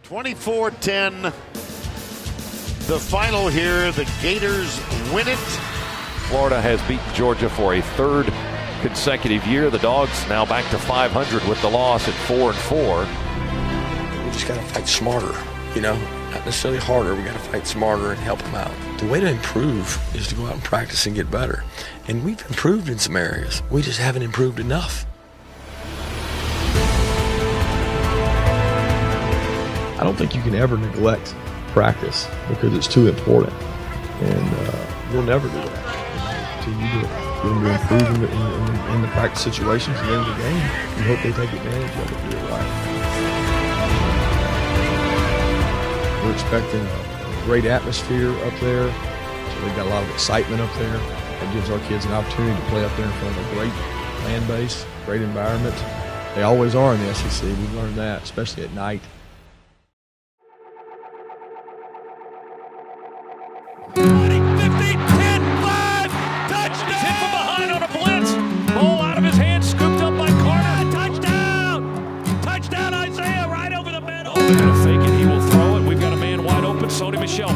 24-10, the final here. The Gators win it. Florida has beaten Georgia for a third consecutive year. The Dogs now back to 500 with the loss at 4-4. We just got to fight smarter, not necessarily harder. We got to fight smarter and help them out. The way to improve is to go out and practice and get better. And we've improved in some areas. We just haven't improved enough. I don't think you can ever neglect practice because it's too important, and you'll never do that until you do it. You're going to improve in the practice situations and in the game. You hope they take advantage of it. Do it right. We're expecting a great atmosphere up there, so they've got a lot of excitement up there. That gives our kids an opportunity to play up there in front of a great fan base, great environment. They always are in the SEC. We've learned that, especially at night.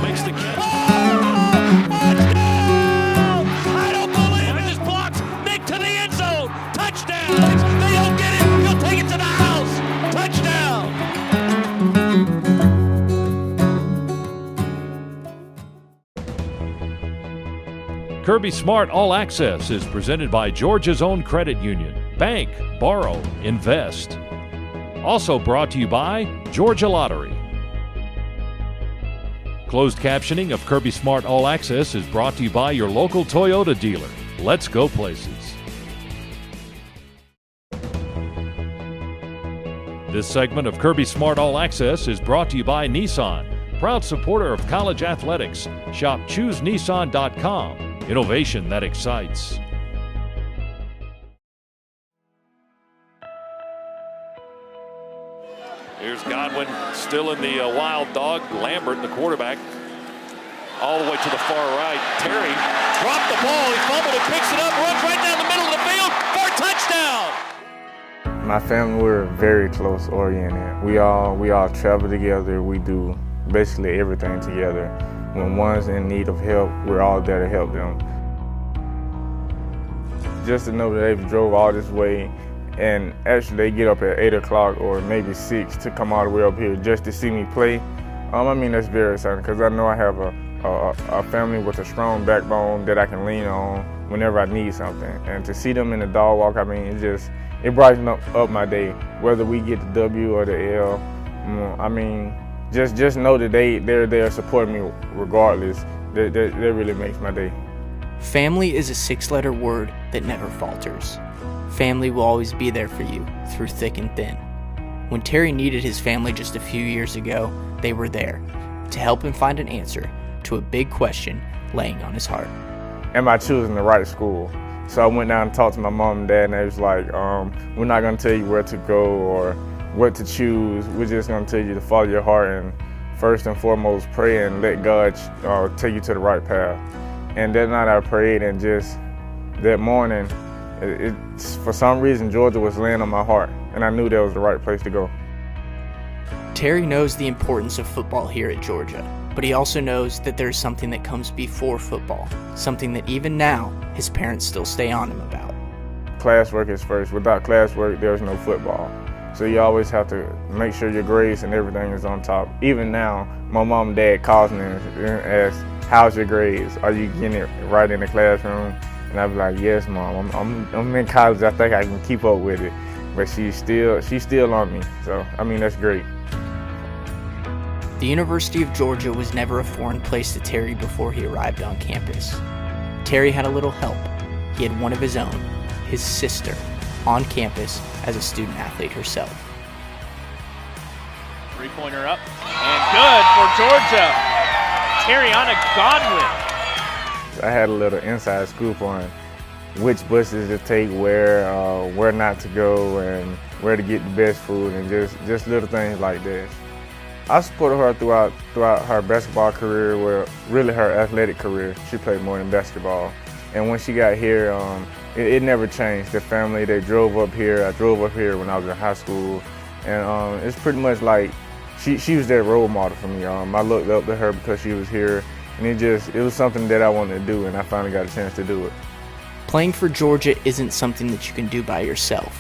Makes the catch. Oh, touchdown! I don't believe it. Just blocks. Nick to the end zone. Touchdown! They don't get it. He'll take it to the house. Touchdown! Kirby Smart All Access is presented by Georgia's own credit union. Bank, borrow, invest. Also brought to you by Georgia Lottery. Closed captioning of Kirby Smart All Access is brought to you by your local Toyota dealer. Let's go places. This segment of Kirby Smart All Access is brought to you by Nissan, proud supporter of college athletics. Shop ChooseNissan.com. Innovation that excites. Here's Godwin still in the wild dog. Lambert, the quarterback, all the way to the far right. Terry dropped the ball. He fumbled and picks it up, runs right down the middle of the field for a touchdown. My family, we're very close oriented. We all travel together. We do basically everything together. When one's in need of help, we're all there to help them. Just to know that they've drove all this way, and actually they get up at 8 o'clock or maybe 6 to come all the way up here just to see me play. That's very exciting because I know I have a family with a strong backbone that I can lean on whenever I need something. And to see them in the dog walk, it brightens up my day, whether we get the W or the L. Just know that they're there supporting me regardless. That really makes my day. Family is a 6-letter word that never falters. Family will always be there for you through thick and thin. When Terry needed his family just a few years ago, they were there to help him find an answer to a big question laying on his heart. Am I choosing the right school? So I went down and talked to my mom and dad, and they was like, we're not going to tell you where to go or what to choose. We're just going to tell you to follow your heart and first and foremost pray and let God take you to the right path. And that night I prayed, and just that morning, for some reason, Georgia was laying on my heart, and I knew that was the right place to go. Terry knows the importance of football here at Georgia, but he also knows that there's something that comes before football, something that even now, his parents still stay on him about. Classwork is first. Without classwork, there's no football. So you always have to make sure your grades and everything is on top. Even now, my mom and dad calls me and asks, how's your grades? Are you getting it right in the classroom? And I'd be like, yes, Mom, I'm in college. I think I can keep up with it. But she's still on me. So, that's great. The University of Georgia was never a foreign place to Terry before he arrived on campus. Terry had a little help. He had one of his own, his sister, on campus as a student athlete herself. Three-pointer up, and good for Georgia. Terriana Godwin. I had a little inside scoop on which buses to take, where not to go, and where to get the best food, and just little things like that. I supported her throughout her basketball career, well, really her athletic career. She played more than basketball. And when she got here, it never changed. The family, they drove up here. I drove up here when I was in high school. And it's pretty much like she was that role model for me. I looked up to her because she was here, and it was something that I wanted to do, and I finally got a chance to do it. Playing for Georgia isn't something that you can do by yourself.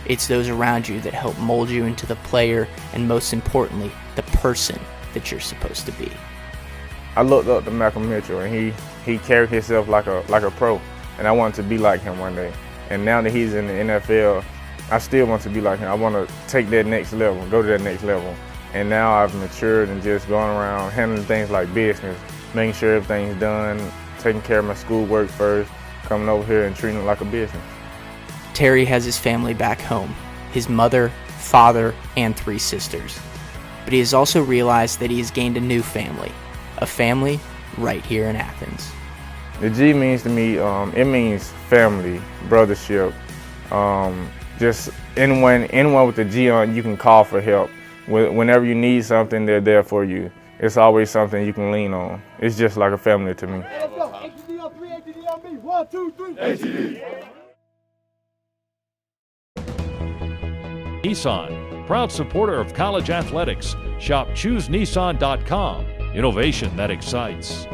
It's those around you that help mold you into the player and, most importantly, the person that you're supposed to be. I looked up to Malcolm Mitchell, and he carried himself like a pro, and I wanted to be like him one day. And now that he's in the NFL, I still want to be like him. I want to take that next level, go to that next level. And now I've matured and just going around handling things like business, making sure everything's done, taking care of my schoolwork first, coming over here and treating it like a business. Terry has his family back home, his mother, father, and 3 sisters. But he has also realized that he has gained a new family, a family right here in Athens. The G means to me, it means family, brothership. Just anyone with the G on, you can call for help. Whenever you need something, they're there for you. It's always something you can lean on. It's just like a family to me. Let's go. HTD on 3, HTD on me. 1, 2, 3. HTD. Nissan, proud supporter of college athletics. Shop ChooseNissan.com. Innovation that excites.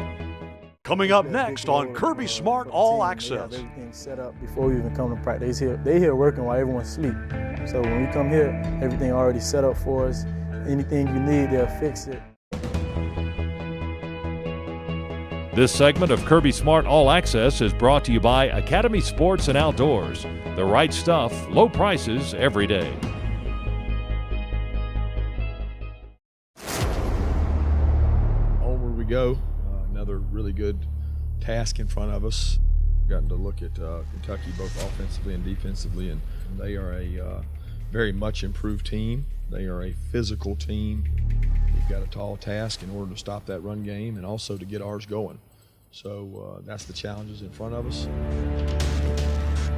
Coming up next on Kirby Smart All Access. Everything's set up before we even come to practice. They here working while everyone's asleep. So when we come here, everything already set up for us. Anything you need, they'll fix it. This segment of Kirby Smart All Access is brought to you by Academy Sports and Outdoors. The right stuff, low prices every day. Onward we go. Another really good task in front of us. We've gotten to look at Kentucky both offensively and defensively, and they are a very much improved team. They are a physical team. We've got a tall task in order to stop that run game and also to get ours going. So that's the challenges in front of us.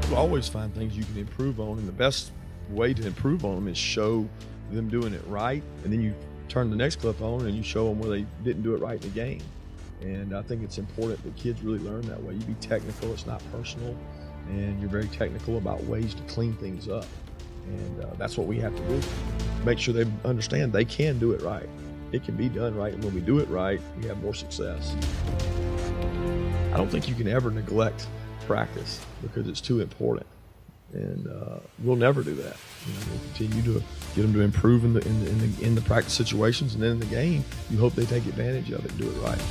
You'll always find things you can improve on, and the best way to improve on them is show them doing it right, and then you turn the next clip on and you show them where they didn't do it right in the game. And I think it's important that kids really learn that way. You be technical, it's not personal, and you're very technical about ways to clean things up. And that's what we have to do. Make sure they understand they can do it right. It can be done right, and when we do it right, we have more success. I don't think you can ever neglect practice because it's too important. And we'll never do that. We'll continue to get them to improve in the practice situations, and then in the game, you hope they take advantage of it and do it right.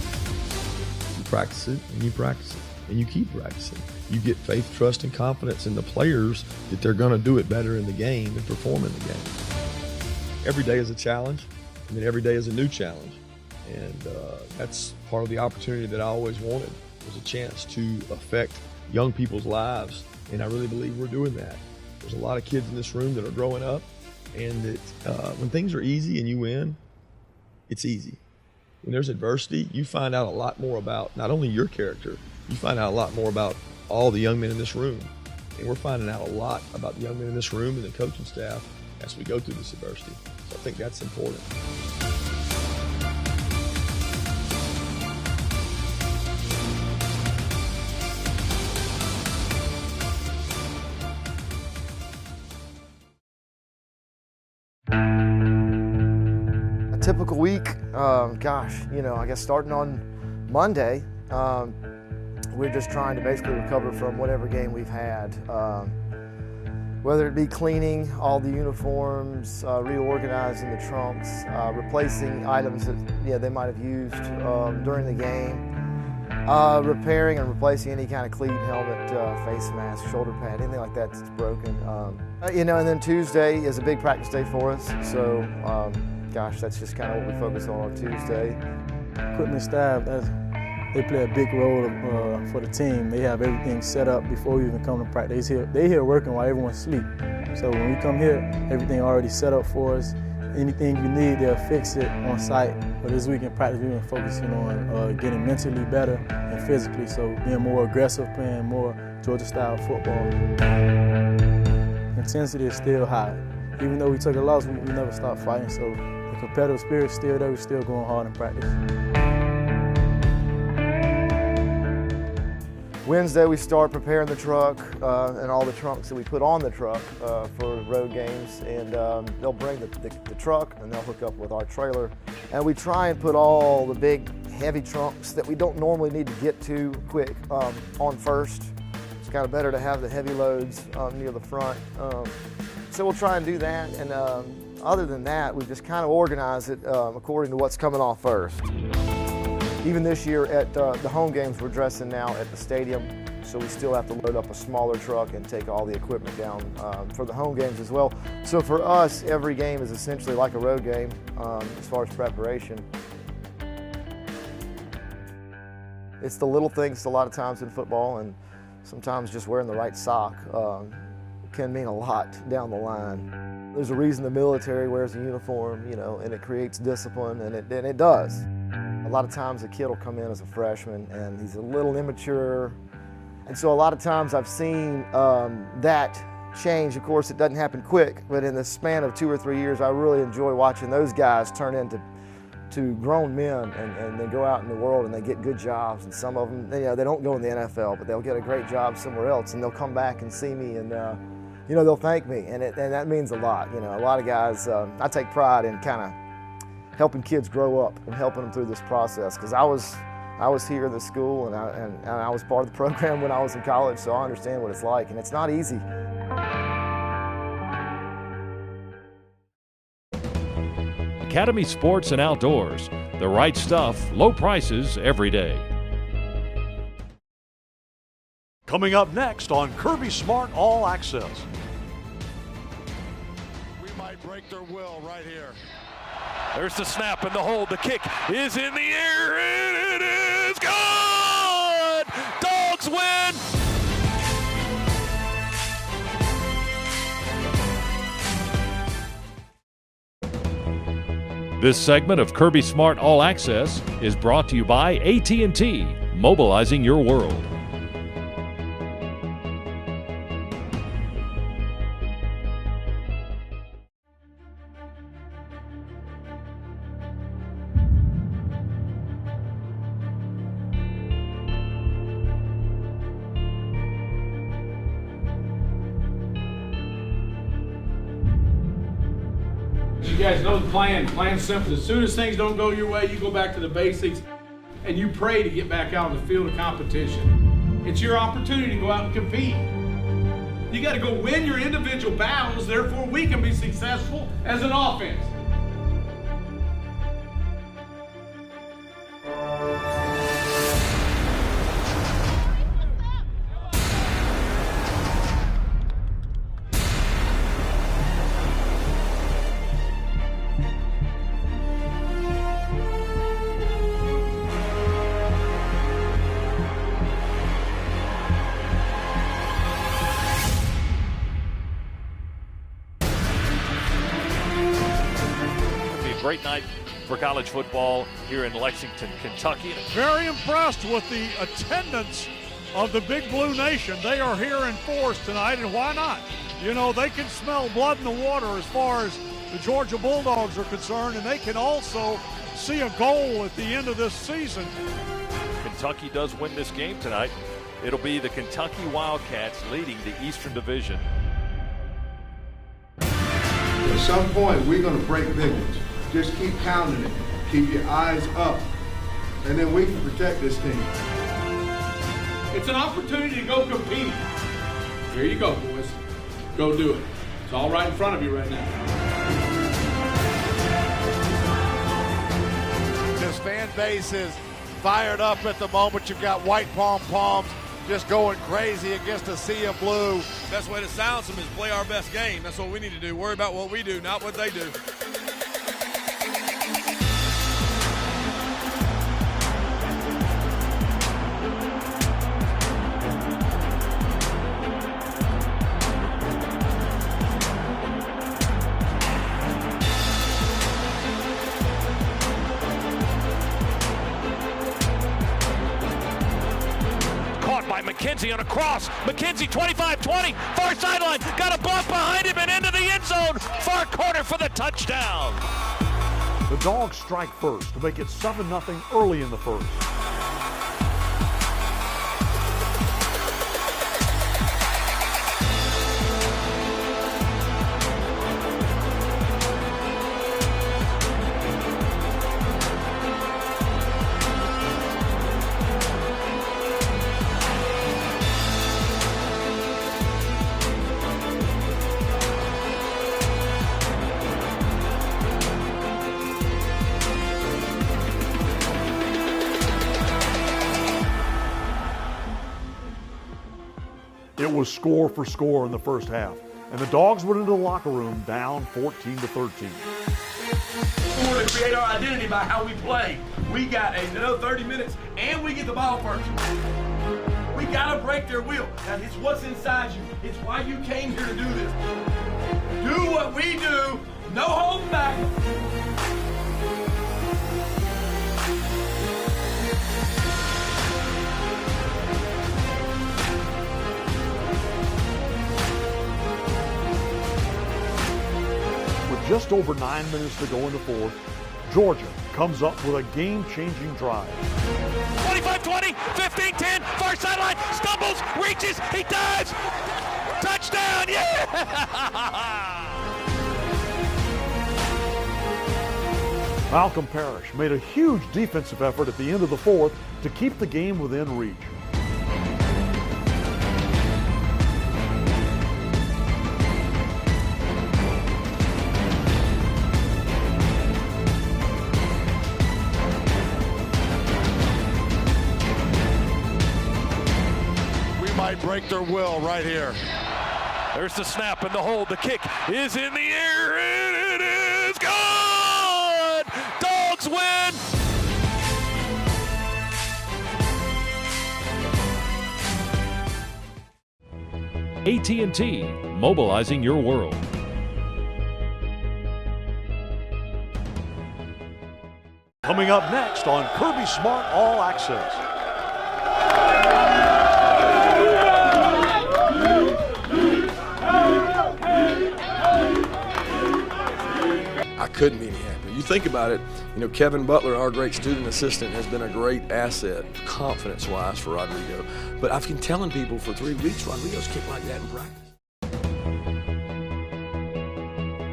You practice it, and you practice it, and you keep practicing. You get faith, trust, and confidence in the players that they're going to do it better in the game and perform in the game. Every day is a challenge, and then every day is a new challenge. And that's part of the opportunity that I always wanted, was a chance to affect young people's lives. And I really believe we're doing that. There's a lot of kids in this room that are growing up, and that when things are easy and you win, it's easy. When there's adversity, you find out a lot more about not only your character, you find out a lot more about all the young men in this room. And we're finding out a lot about the young men in this room and the coaching staff as we go through this adversity. So I think that's important. Typical week, I guess starting on Monday, we're just trying to basically recover from whatever game we've had. Whether it be cleaning all the uniforms, reorganizing the trunks, replacing items that they might have used during the game, repairing and replacing any kind of cleat, helmet, face mask, shoulder pad, anything like that that's broken. And then Tuesday is a big practice day for us, so that's just kind of what we focus on Tuesday. Equipment staff, they play a big role for the team. They have everything set up before we even come to practice. They here working while everyone's asleep. So when we come here, everything already set up for us. Anything you need, they'll fix it on site. But this week in practice, we've been focusing on getting mentally better and physically. So being more aggressive, playing more Georgia-style football. Intensity is still high. Even though we took a loss, we never stopped fighting. So the competitive spirit's still there. We're still going hard in practice. Wednesday we start preparing the truck and all the trunks that we put on the truck for road games, and they'll bring the truck and they'll hook up with our trailer, and we try and put all the big heavy trunks that we don't normally need to get to quick on first. It's kind of better to have the heavy loads near the front, so we'll try and do that, and other than that we just kind of organize it according to what's coming off first. Even this year at the home games, we're dressing now at the stadium, so we still have to load up a smaller truck and take all the equipment down for the home games as well. So for us, every game is essentially like a road game as far as preparation. It's the little things a lot of times in football, and sometimes just wearing the right sock can mean a lot down the line. There's a reason the military wears a uniform, you know, and it creates discipline, and it does. A lot of times a kid will come in as a freshman and he's a little immature. And so a lot of times I've seen that change. Of course, it doesn't happen quick, but in the span of 2 or 3 years, I really enjoy watching those guys turn into grown men and they go out in the world and they get good jobs. And some of them, they don't go in the NFL, but they'll get a great job somewhere else, and they'll come back and see me, and they'll thank me, and that means a lot. You know, a lot of guys, I take pride in kind of helping kids grow up and helping them through this process, because I was here in the school, and I was part of the program when I was in college, so I understand what it's like, and it's not easy. Academy Sports and Outdoors. The right stuff, low prices every day. Coming up next on Kirby Smart All Access. We might break their will right here. There's the snap and the hold. The kick is in the air, and it is good! Dogs win! This segment of Kirby Smart All Access is brought to you by AT&T, mobilizing your world. You guys know the plan. Plan's simple. As soon as things don't go your way, you go back to the basics and you pray to get back out on the field of competition. It's your opportunity to go out and compete. You got to go win your individual battles, therefore we can be successful as an offense. Great night for college football here in Lexington, Kentucky. Very impressed with the attendance of the Big Blue Nation. They are here in force tonight, and why not? You know, they can smell blood in the water as far as the Georgia Bulldogs are concerned, and they can also see a goal at the end of this season. Kentucky does win this game tonight. It'll be the Kentucky Wildcats leading the Eastern Division. At some point, we're going to break big ones. Just keep pounding it. Keep your eyes up. And then we can protect this team. It's an opportunity to go compete. Here you go, boys. Go do it. It's all right in front of you right now. This fan base is fired up at the moment. You've got white pom-poms just going crazy against a sea of blue. Best way to silence them is play our best game. That's what we need to do. Worry about what we do, not what they do. McKenzie on a cross. McKenzie 25-20, far sideline, got a block behind him and into the end zone. Far corner for the touchdown. The Dogs strike first to make it 7-0 early in the first. was score for score in the first half, and the Dogs went into the locker room down 14-13. We want to create our identity by how we play. We got another 30 minutes, and we get the ball first. We got to break their will. Now, it's what's inside you. It's why you came here to do this. Do what we do, no holding back. With just over 9 minutes to go in the fourth, Georgia comes up with a game-changing drive. 25-20, 15-10, far sideline, stumbles, reaches, he dives, touchdown, yeah! Malcolm Parrish made a huge defensive effort at the end of the fourth to keep the game within reach. Might break their will right here. There's the snap and the hold. The kick is in the air, and it is good! Dogs win! AT&T, mobilizing your world. Coming up next on Kirby Smart All Access. I couldn't be any happier. You think about it, Kevin Butler, our great student assistant, has been a great asset, confidence-wise, for Rodrigo. But I've been telling people for 3 weeks, Rodrigo's kicked like that in practice.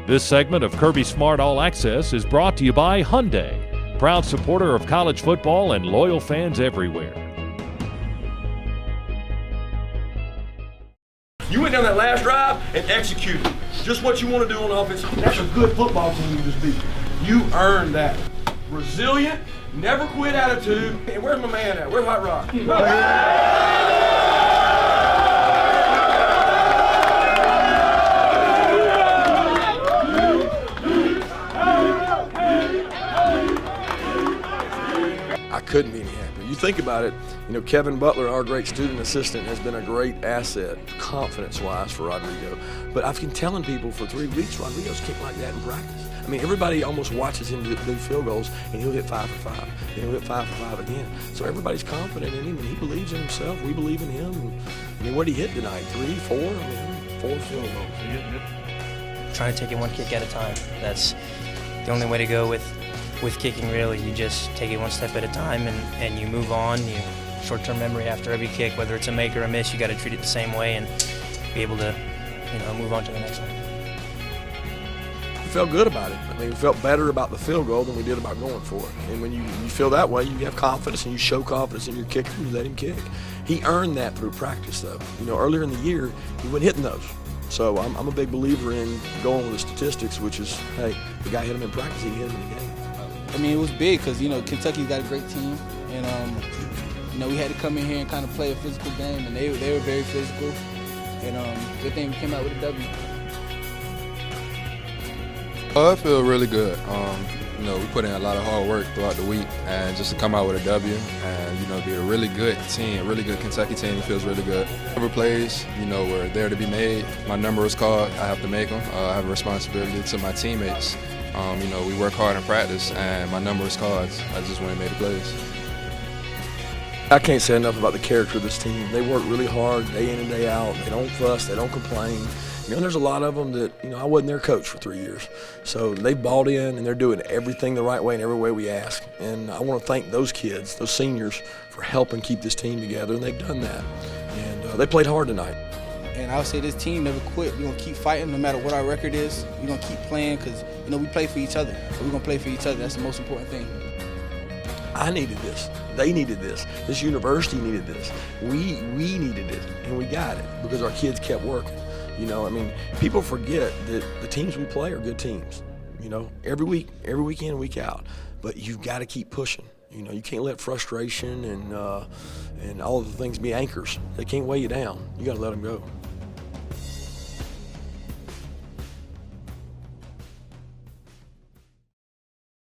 This segment of Kirby Smart All Access is brought to you by Hyundai, proud supporter of college football and loyal fans everywhere. You went down that last drive and executed just what you want to do on offense. That's a good football team you just beat. You earned that. Resilient, never quit attitude. And where's my man at? Where's Hot Rock? I couldn't be any happier. You think about it, Kevin Butler, our great student assistant, has been a great asset, confidence-wise, for Rodrigo. But I've been telling people for 3 weeks, Rodrigo's kicked like that in practice. I mean, everybody almost watches him do field goals, and he'll hit 5 for 5. And he'll hit 5 for 5 again. So everybody's confident in him, and he believes in himself. We believe in him. And, what did he hit tonight? 3, 4? 4 field goals. Trying to take it one kick at a time. That's the only way to go with kicking, really. You just take it one step at a time, and you move on. You short-term memory after every kick, whether it's a make or a miss, you got to treat it the same way and be able to, move on to the next one. We felt good about it. I mean, we felt better about the field goal than we did about going for it. And when you feel that way, you have confidence and you show confidence in your kicker and you let him kick. He earned that through practice, though. Earlier in the year, he wasn't hitting those. So I'm a big believer in going with the statistics, which is, hey, the guy hit him in practice, he hit him in the game. I mean, it was big because, Kentucky's got a great team. And, we had to come in here and kind of play a physical game, and they were very physical. And good thing we came out with a W. I feel really good. We put in a lot of hard work throughout the week, and just to come out with a W and, be a really good team, a really good Kentucky team, it feels really good. Whatever plays, were there to be made. My number was called. I have to make them. I have a responsibility to my teammates. We work hard in practice, and my number was called. I just went and made the plays. I can't say enough about the character of this team. They work really hard day in and day out. They don't fuss. They don't complain. There's a lot of them that, I wasn't their coach for 3 years. So they bought in, and they're doing everything the right way in every way we ask. And I want to thank those kids, those seniors, for helping keep this team together, and they've done that. And they played hard tonight. And I would say this team never quit. We're going to keep fighting no matter what our record is. We're going to keep playing because, we play for each other. So we're going to play for each other. That's the most important thing. I needed this. They needed this. This university needed this. We needed it, and we got it because our kids kept working. People forget that the teams we play are good teams. Every week, every weekend, week out. But you've got to keep pushing. You can't let frustration and all of the things be anchors. They can't weigh you down. You got to let them go.